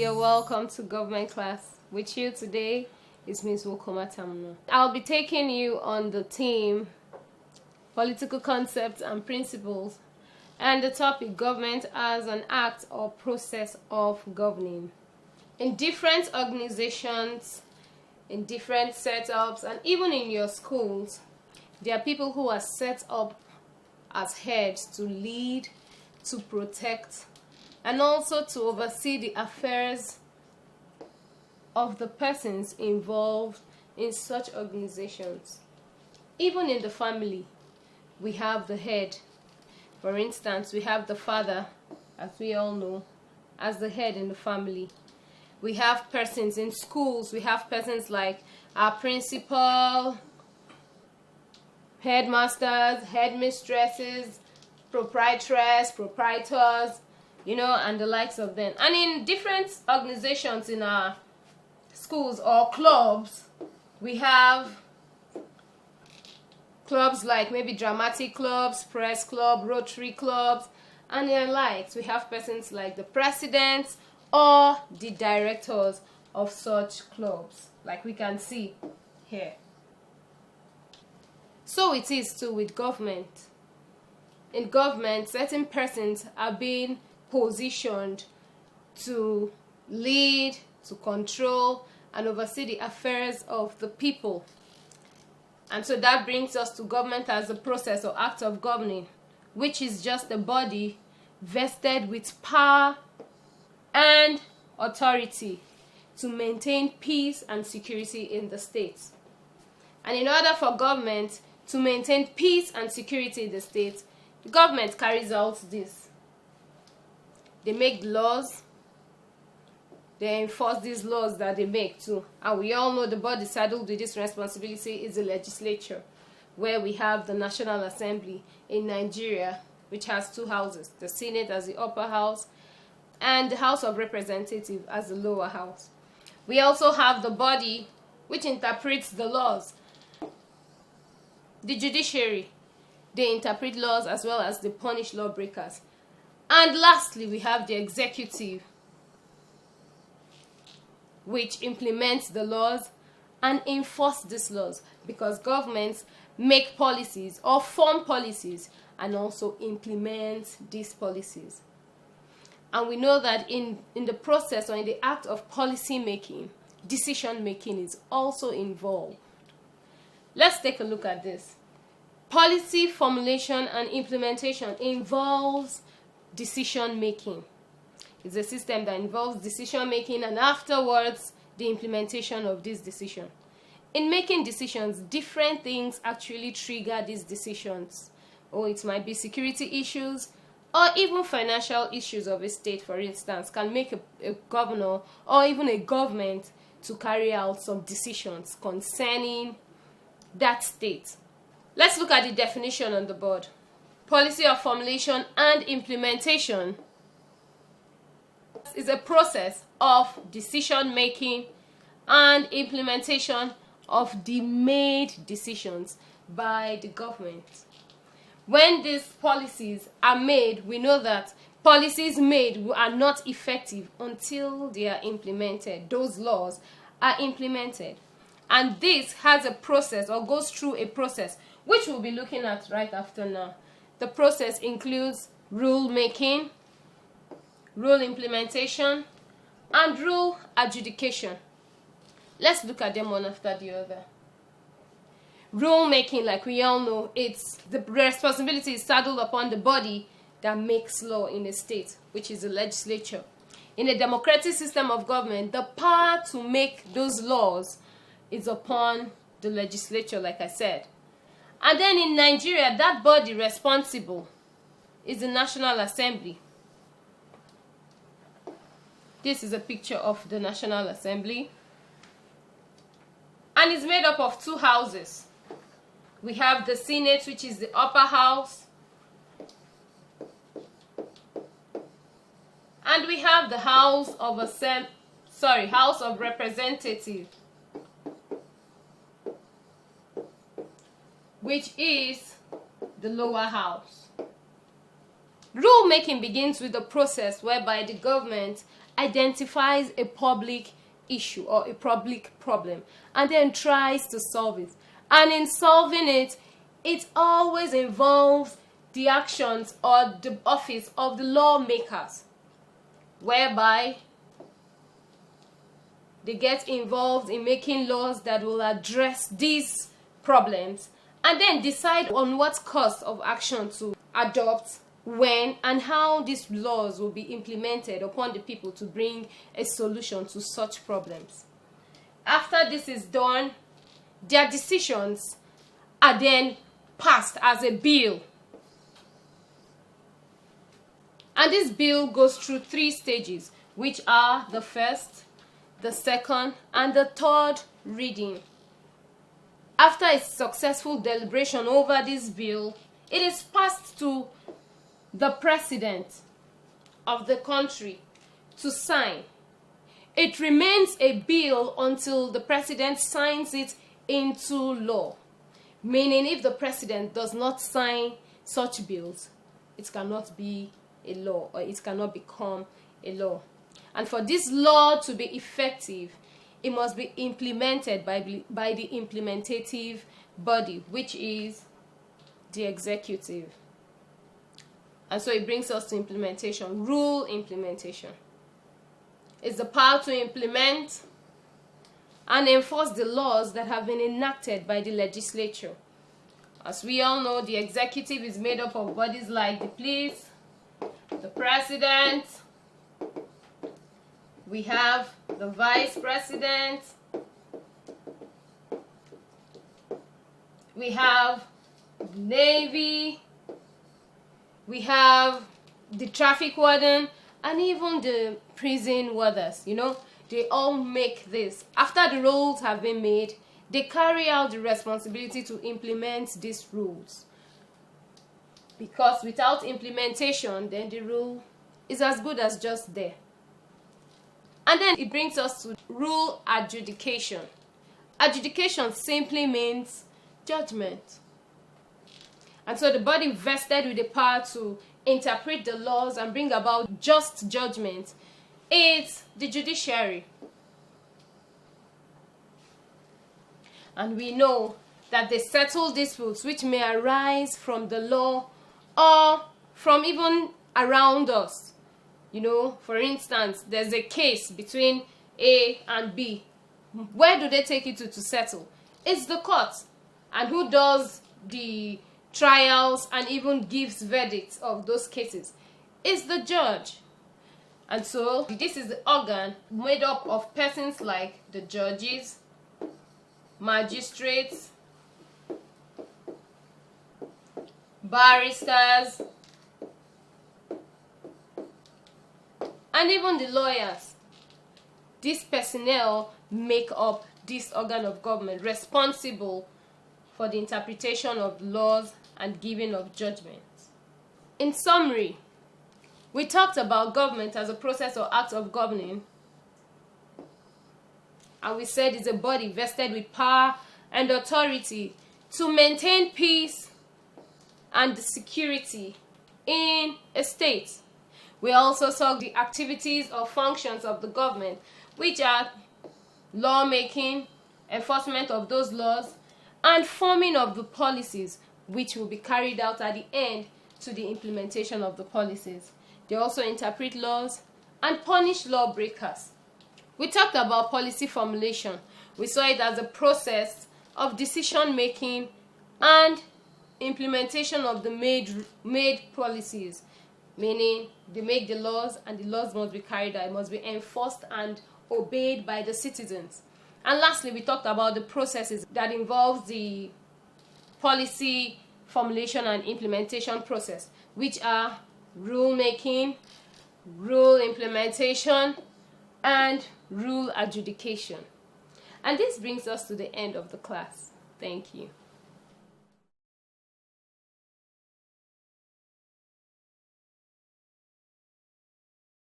You're welcome to government class. With you today is Ms. Wokoma Tamno. I'll be taking you on the theme political concepts and principles, and the topic government as an act or process of governing. In different organizations, in different setups, and even in your schools, there are people who are set up as heads to lead, to protect, and also to oversee the affairs of the persons involved in such organizations. Even in the family, we have the head. For instance, we have the father, as we all know, as the head in the family. We have persons in schools, we have persons like our principal, headmasters, headmistresses, proprietors, and the likes of them. And in different organizations in our schools or clubs, we have clubs like maybe dramatic clubs, press club, rotary clubs, and their likes. We have persons like the presidents or the directors of such clubs, like we can see here. So it is too with government. In government, certain persons are being positioned to lead, to control, and oversee the affairs of the people. And so that brings us to government as a process or act of governing, which is just a body vested with power and authority to maintain peace and security in the state. And in order for government to maintain peace and security in the state, the government carries out this. They make laws, they enforce these laws that they make too. And we all know the body saddled with this responsibility is the legislature, where we have the National Assembly in Nigeria, which has two houses, the Senate as the upper house and the House of Representatives as the lower house. We also have the body which interprets the laws, the judiciary. They interpret laws as well as they punish lawbreakers. And lastly, we have the executive, which implements the laws and enforce these laws, because governments make policies or form policies and also implement these policies. And we know that in the process or in the act of policy making, decision making is also involved. Let's take a look at this. Policy formulation and implementation involves decision making. It's a system that involves decision making and afterwards the implementation of this decision. In making decisions, different things actually trigger these decisions. Or it might be security issues or even financial issues of a state, for instance, can make a governor or even a government to carry out some decisions concerning that state. Let's look at the definition on the board. Policy of formulation and implementation is a process of decision making and implementation of the made decisions by the government. When these policies are made, we know that policies made are not effective until they are implemented. Those laws are implemented. And this has a process or goes through a process, which we'll be looking at right after now. The process includes rule making, rule implementation, and rule adjudication. Let's look at them one after the other. Rule making, like we all know, it's the responsibility is saddled upon the body that makes law in a state, which is the legislature. In a democratic system of government, the power to make those laws is upon the legislature, like I said. And then in Nigeria, that body responsible is the National Assembly. This is a picture of the National Assembly. And it's made up of two houses. We have the Senate, which is the upper house. And we have the House of Representatives, which is the lower house. Rulemaking begins with the process whereby the government identifies a public issue or a public problem and then tries to solve it. And in solving it, it always involves the actions or the office of the lawmakers, whereby they get involved in making laws that will address these problems and then decide on what course of action to adopt, when and how these laws will be implemented upon the people to bring a solution to such problems. After this is done, their decisions are then passed as a bill. And this bill goes through 3 stages, which are the first, the second, and the third reading. After a successful deliberation over this bill, it is passed to the president of the country to sign. It remains a bill until the president signs it into law. Meaning, if the president does not sign such bills, it cannot be a law, or it cannot become a law. And for this law to be effective, it must be implemented by the implementative body, which is the executive. And so it brings us to implementation. Rule implementation. It's the power to implement and enforce the laws that have been enacted by the legislature. As we all know, the executive is made up of bodies like the police, the president, we have the vice president, we have the Navy, we have the traffic warden, and even the prison warders. They all make this. After the rules have been made, they carry out the responsibility to implement these rules. Because without implementation, then the rule is as good as just there. And then it brings us to rule adjudication. Adjudication simply means judgment. And so the body vested with the power to interpret the laws and bring about just judgment is the judiciary. And we know that they settle disputes which may arise from the law or from even around us. For instance, there's a case between A and B. Where do they take it to settle? It's the court. And who does the trials and even gives verdicts of those cases? It's the judge. And so this is the organ made up of persons like the judges, magistrates, barristers, and even the lawyers. These personnel make up this organ of government responsible for the interpretation of laws and giving of judgments. In summary, we talked about government as a process or act of governing, and we said it's a body vested with power and authority to maintain peace and security in a state. We also saw the activities or functions of the government, which are lawmaking, enforcement of those laws, and forming of the policies, which will be carried out at the end to the implementation of the policies. They also interpret laws and punish lawbreakers. We talked about policy formulation. We saw it as a process of decision making and implementation of the made policies, meaning they make the laws and the laws must be carried out, must be enforced and obeyed by the citizens. And lastly, we talked about the processes that involve the policy formulation and implementation process, which are rule making, rule implementation, and rule adjudication. And this brings us to the end of the class. Thank you.